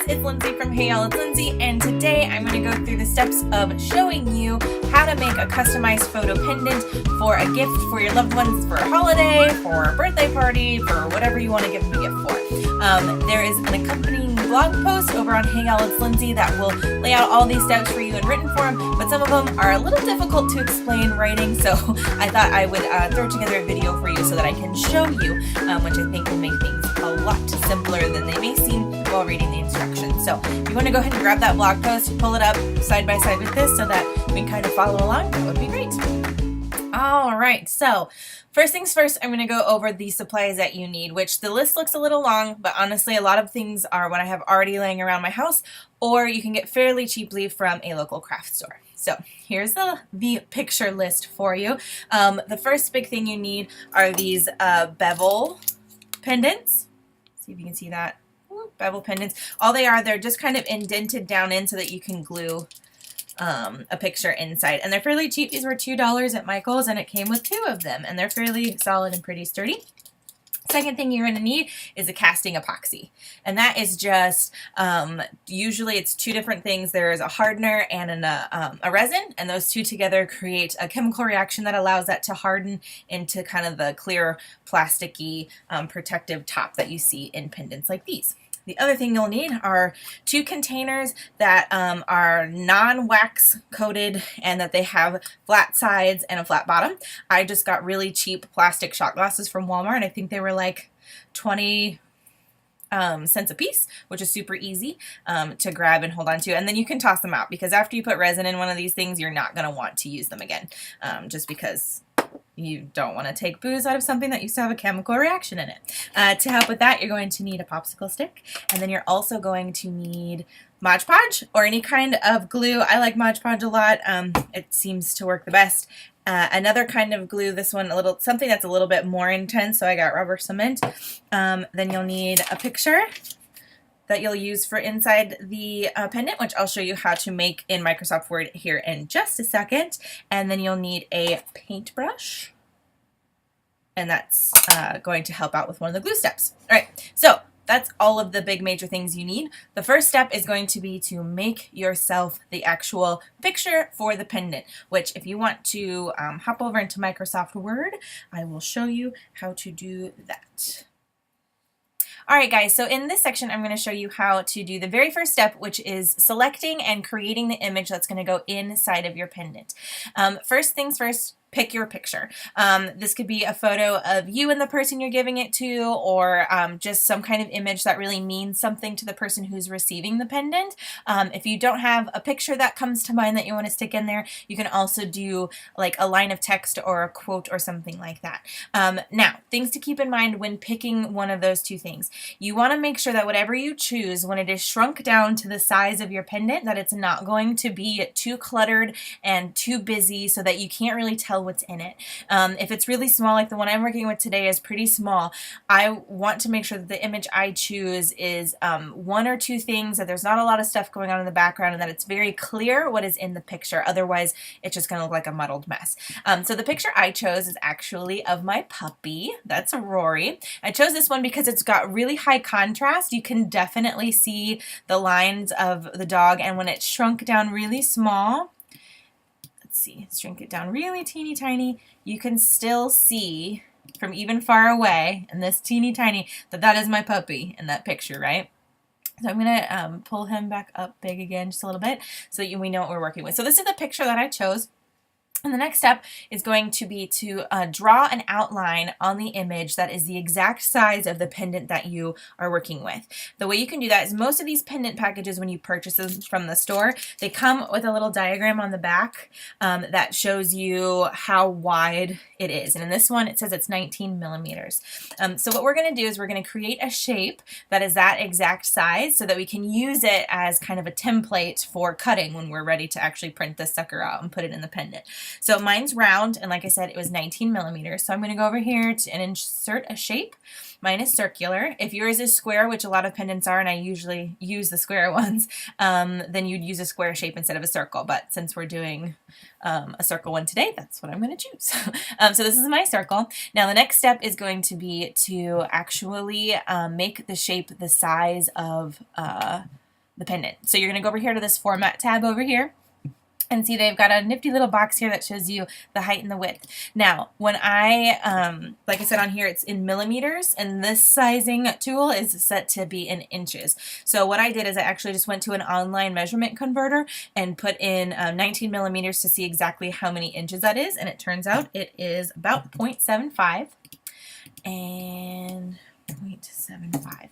it's Lindsay from Hey Y'all, it's Lindsay, and today I'm going to go through the steps of showing you how to make a customized photo pendant for a gift for your loved ones, for a holiday, for a birthday party, for whatever you want to give them a gift for. There is an accompanying blog post over on Hey Y'all, it's Lindsay that will lay out all these steps for you in written form, but some of them are a little difficult to explain writing, so I thought I would throw together a video for you so that I can show you, which I think will make things a lot simpler than they may seem while reading the instructions. So if you want to go ahead and grab that blog post, pull it up side by side with this so that we can kind of follow along, that would be great. All right, so first things first, I'm going to go over the supplies that you need, which the list looks a little long, but honestly, a lot of things are what I have already laying around my house, or you can get fairly cheaply from a local craft store. So here's the picture list for you. The first big thing you need are these bevel pendants. See if you can see that. Bevel pendants. All they are, they're just kind of indented down in so that you can glue a picture inside. And they're fairly cheap. These were $2 at Michael's, and it came with 2 of them. And they're fairly solid and pretty sturdy. Second thing you're going to need is a casting epoxy. And that is just, usually it's 2 different things. There is a hardener and a resin, and those 2 together create a chemical reaction that allows that to harden into kind of the clear, plasticky, protective top that you see in pendants like these. The other thing you'll need are 2 containers that are non-wax coated and that they have flat sides and a flat bottom. I just got really cheap plastic shot glasses from Walmart. I think they were like 20 cents a piece, which is super easy to grab and hold on to. And then you can toss them out because after you put resin in one of these things, you're not going to want to use them again, just because you don't want to take booze out of something that used to have a chemical reaction in it. To help with that, you're going to need a popsicle stick, and then you're also going to need Mod Podge or any kind of glue. I like Mod Podge a lot. It seems to work the best. Another kind of glue, this one something that's a little bit more intense, so I got rubber cement. Then you'll need a picture that you'll use for inside the pendant, which I'll show you how to make in Microsoft Word here in just a second. And then you'll need a paintbrush, and that's going to help out with one of the glue steps. All right, so that's all of the big major things you need. The first step is going to be to make yourself the actual picture for the pendant, which if you want to hop over into Microsoft Word, I will show you how to do that. Alright guys, so in this section I'm going to show you how to do the very first step, which is selecting and creating the image that's going to go inside of your pendant. First things first, pick your picture. This could be a photo of you and the person you're giving it to, or just some kind of image that really means something to the person who's receiving the pendant. If you don't have a picture that comes to mind that you want to stick in there, you can also do like a line of text or a quote or something like that. Now, things to keep in mind when picking one of those 2 things. You want to make sure that whatever you choose, when it is shrunk down to the size of your pendant, that it's not going to be too cluttered and too busy so that you can't really tell what's in it. If it's really small, like the one I'm working with today is pretty small, I want to make sure that the image I choose is 1 or 2 things, that there's not a lot of stuff going on in the background, and that it's very clear what is in the picture. Otherwise, it's just going to look like a muddled mess. So the picture I chose is actually of my puppy. That's Rory. I chose this one because it's got really high contrast. You can definitely see the lines of the dog, and when it's shrunk down really small, see, shrink it down really teeny tiny, you can still see from even far away, and this teeny tiny, that is my puppy in that picture, right? So I'm going to pull him back up big again just a little bit so that we know what we're working with. So this is the picture that I chose. And the next step is going to be to draw an outline on the image that is the exact size of the pendant that you are working with. The way you can do that is most of these pendant packages, when you purchase them from the store, they come with a little diagram on the back that shows you how wide it is. And in this one, it says it's 19 millimeters. So what we're going to do is we're going to create a shape that is that exact size so that we can use it as kind of a template for cutting when we're ready to actually print this sucker out and put it in the pendant. So mine's round, and like I said, it was 19 millimeters. So I'm going to go over here and insert a shape. Mine is circular. If yours is square, which a lot of pendants are, and I usually use the square ones, then you'd use a square shape instead of a circle. But since we're doing a circle one today, that's what I'm going to choose. So this is my circle. Now the next step is going to be to actually make the shape the size of the pendant. So you're going to go over here to this format tab over here. And see, they've got a nifty little box here that shows you the height and the width. Now, when like I said on here, it's in millimeters, and this sizing tool is set to be in inches. So what I did is I actually just went to an online measurement converter and put in 19 millimeters to see exactly how many inches that is, and it turns out it is about 0.75 and 0.75.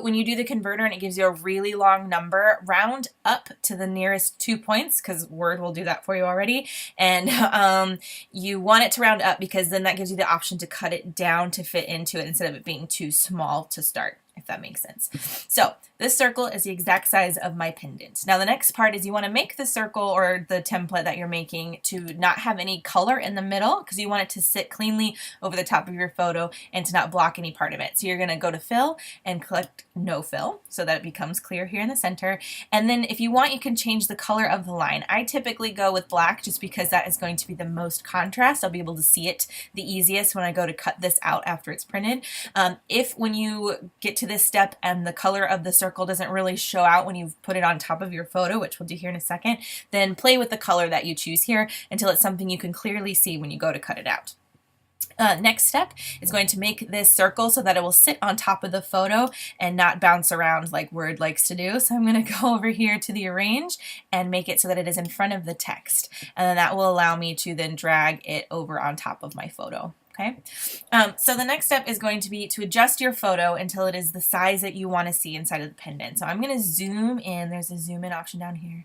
When you do the converter and it gives you a really long number, round up to the nearest 2 points, because Word will do that for you already, and you want it to round up because then that gives you the option to cut it down to fit into it instead of it being too small to start, if that makes sense. So this circle is the exact size of my pendant. Now the next part is you want to make the circle or the template that you're making to not have any color in the middle, because you want it to sit cleanly over the top of your photo and to not block any part of it. So you're going to go to fill and click no fill so that it becomes clear here in the center. And then if you want, you can change the color of the line. I typically go with black just because that is going to be the most contrast. I'll be able to see it the easiest when I go to cut this out after it's printed. If when you get to this step and the color of the circle doesn't really show out when you put it on top of your photo, which we'll do here in a second, then play with the color that you choose here until it's something you can clearly see when you go to cut it out. Next step is going to make this circle so that it will sit on top of the photo and not bounce around like Word likes to do. So I'm going to go over here to the arrange and make it so that it is in front of the text. And then that will allow me to then drag it over on top of my photo. Okay, so the next step is going to be to adjust your photo until it is the size that you want to see inside of the pendant. So I'm going to zoom in. There's a zoom in option down here.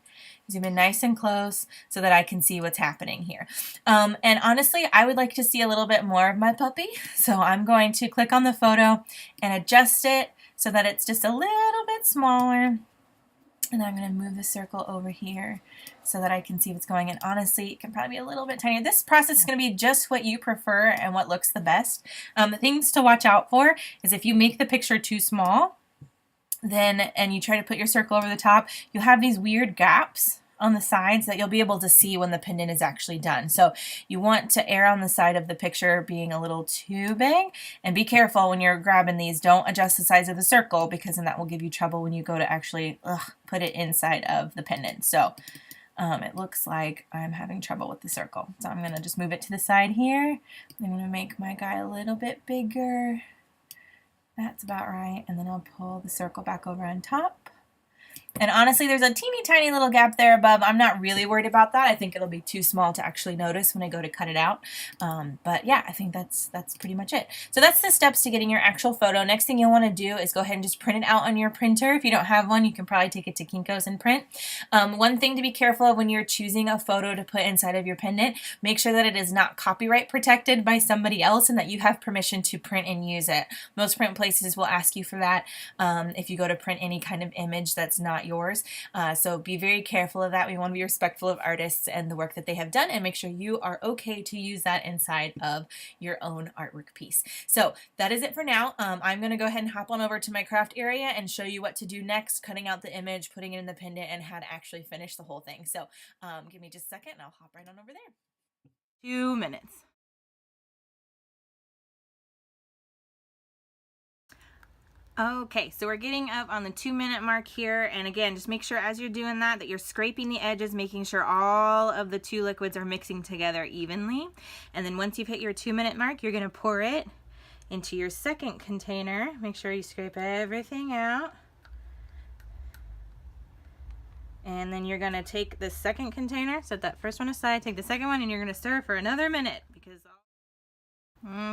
Zoom in nice and close so that I can see what's happening here. And honestly, I would like to see a little bit more of my puppy. So I'm going to click on the photo and adjust it so that it's just a little bit smaller. And then I'm going to move the circle over here so that I can see what's going on. Honestly, it can probably be a little bit tinier. This process is going to be just what you prefer and what looks the best. The things to watch out for is if you make the picture too small, and you try to put your circle over the top, you'll have these weird gaps on the sides that you'll be able to see when the pendant is actually done. So you want to err on the side of the picture being a little too big, and be careful when you're grabbing these. Don't adjust the size of the circle because then that will give you trouble when you go to actually put it inside of the pendant. So it looks like I'm having trouble with the circle. So I'm going to just move it to the side here. I'm going to make my guy a little bit bigger. That's about right. And then I'll pull the circle back over on top. And honestly, there's a teeny tiny little gap there above. I'm not really worried about that. I think it'll be too small to actually notice when I go to cut it out. But yeah, I think that's pretty much it. So that's the steps to getting your actual photo. Next thing you'll want to do is go ahead and just print it out on your printer. If you don't have one, you can probably take it to Kinko's and print. One thing to be careful of when you're choosing a photo to put inside of your pendant, make sure that it is not copyright protected by somebody else and that you have permission to print and use it. Most print places will ask you for that if you go to print any kind of image that's not yours. So be very careful of that. We want to be respectful of artists and the work that they have done and make sure you are okay to use that inside of your own artwork piece. So that is it for now. I'm going to go ahead and hop on over to my craft area and show you what to do next, cutting out the image, putting it in the pendant, and how to actually finish the whole thing. So give me just a second and I'll hop right on over there. 2 minutes. Okay, so we're getting up on the 2-minute mark here, and again, just make sure as you're doing that you're scraping the edges, making sure all of the two liquids are mixing together evenly. And then once you've hit your 2-minute mark, you're going to pour it into your second container. Make sure you scrape everything out. And then you're going to take the second container, set that first one aside, take the second one, and you're going to stir for another minute because...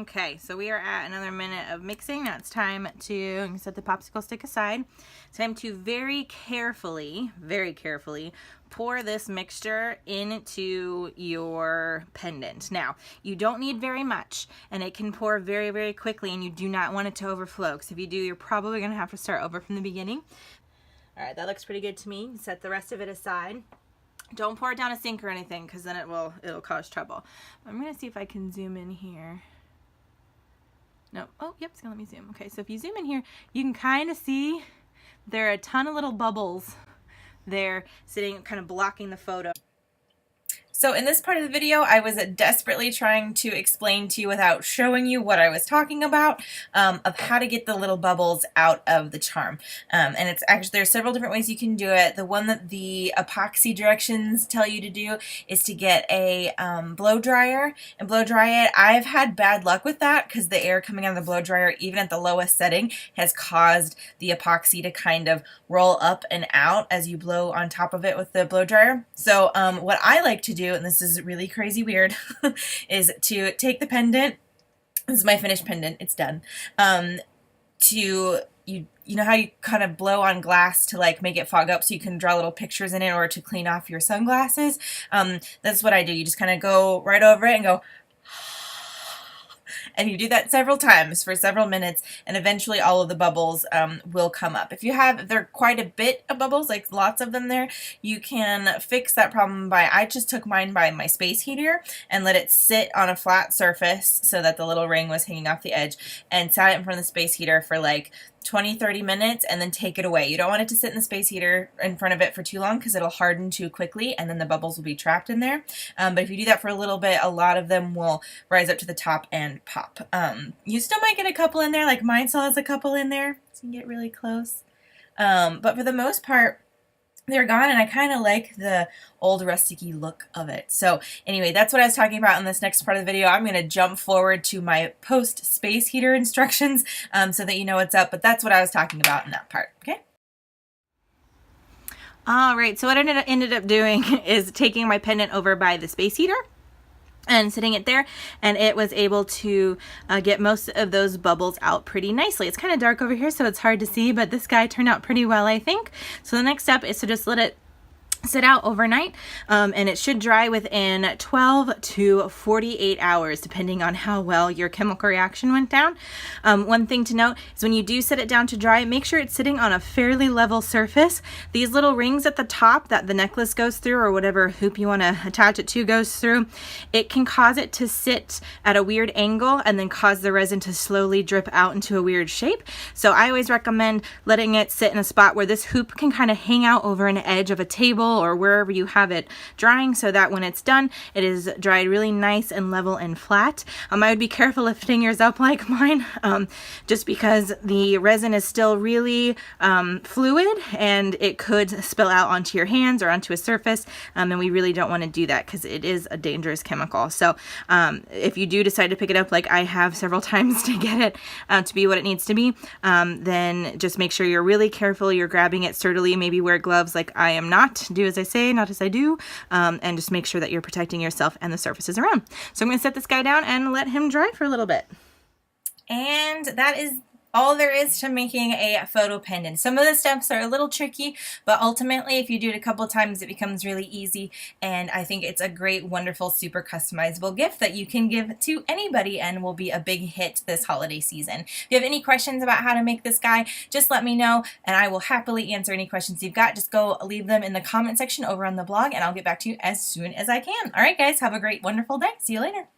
Okay, so we are at another minute of mixing. Now it's time to set the popsicle stick aside. It's time to very carefully pour this mixture into your pendant. Now, you don't need very much, and it can pour very, very quickly, and you do not want it to overflow, because if you do, you're probably going to have to start over from the beginning. All right, that looks pretty good to me. Set the rest of it aside. Don't pour it down a sink or anything, because then it'll cause trouble. I'm going to see if I can zoom in here. No. Oh, yep, it's gonna let me zoom. Okay, so if you zoom in here, you can kind of see there are a ton of little bubbles there sitting, kind of blocking the photo. So in this part of the video, I was desperately trying to explain to you without showing you what I was talking about, of how to get the little bubbles out of the charm. And it's actually, there's several different ways you can do it. The one that the epoxy directions tell you to do is to get a blow dryer and blow dry it. I've had bad luck with that because the air coming out of the blow dryer, even at the lowest setting, has caused the epoxy to kind of roll up and out as you blow on top of it with the blow dryer. So what I like to do, and this is really crazy weird, is to take the pendant. This is my finished pendant. It's done. You know how you kind of blow on glass to like make it fog up so you can draw little pictures in it or to clean off your sunglasses? That's what I do. You just kind of go right over it and go, and you do that several times for several minutes, and eventually all of the bubbles will come up. If they're quite a bit of bubbles, like lots of them there, you can fix that problem by, I just took mine by my space heater and let it sit on a flat surface so that the little ring was hanging off the edge, and sat it in front of the space heater for like 20-30 minutes and then take it away. You don't want it to sit in the space heater in front of it for too long because it'll harden too quickly and then the bubbles will be trapped in there. But if you do that for a little bit, a lot of them will rise up to the top and pop. You still might get a couple in there, like mine still has a couple in there, so you can get really close. But for the most part, they're gone, and I kind of like the old rusticy look of it. So anyway, that's what I was talking about in this next part of the video. I'm going to jump forward to my post space heater instructions so that you know what's up, but that's what I was talking about in that part, okay? All right, so what I ended up doing is taking my pendant over by the space heater and sitting it there, and it was able to get most of those bubbles out pretty nicely. It's kind of dark over here, so it's hard to see, but this guy turned out pretty well, I think. So the next step is to just let it sit out overnight, and it should dry within 12 to 48 hours, depending on how well your chemical reaction went down. One thing to note is when you do set it down to dry, make sure it's sitting on a fairly level surface. These little rings at the top that the necklace goes through, or whatever hoop you want to attach it to goes through, it can cause it to sit at a weird angle and then cause the resin to slowly drip out into a weird shape. So I always recommend letting it sit in a spot where this hoop can kind of hang out over an edge of a table or wherever you have it drying, so that when it's done, it is dried really nice and level and flat. I would be careful lifting yours up like mine, just because the resin is still really fluid and it could spill out onto your hands or onto a surface, and we really don't want to do that because it is a dangerous chemical. So if you do decide to pick it up, like I have several times to get it to be what it needs to be, then just make sure you're really careful, you're grabbing it sturdily, maybe wear gloves like I am not. Do as I say, not as I do, and just make sure that you're protecting yourself and the surfaces around. So I'm going to set this guy down and let him dry for a little bit. And that is all there is to making a photo pendant. Some of the steps are a little tricky, but ultimately if you do it a couple times, it becomes really easy, and I think it's a great, wonderful, super customizable gift that you can give to anybody and will be a big hit this holiday season. If you have any questions about how to make this guy, just let me know and I will happily answer any questions you've got. Just go leave them in the comment section over on the blog and I'll get back to you as soon as I can. All right guys, have a great, wonderful day. See you later.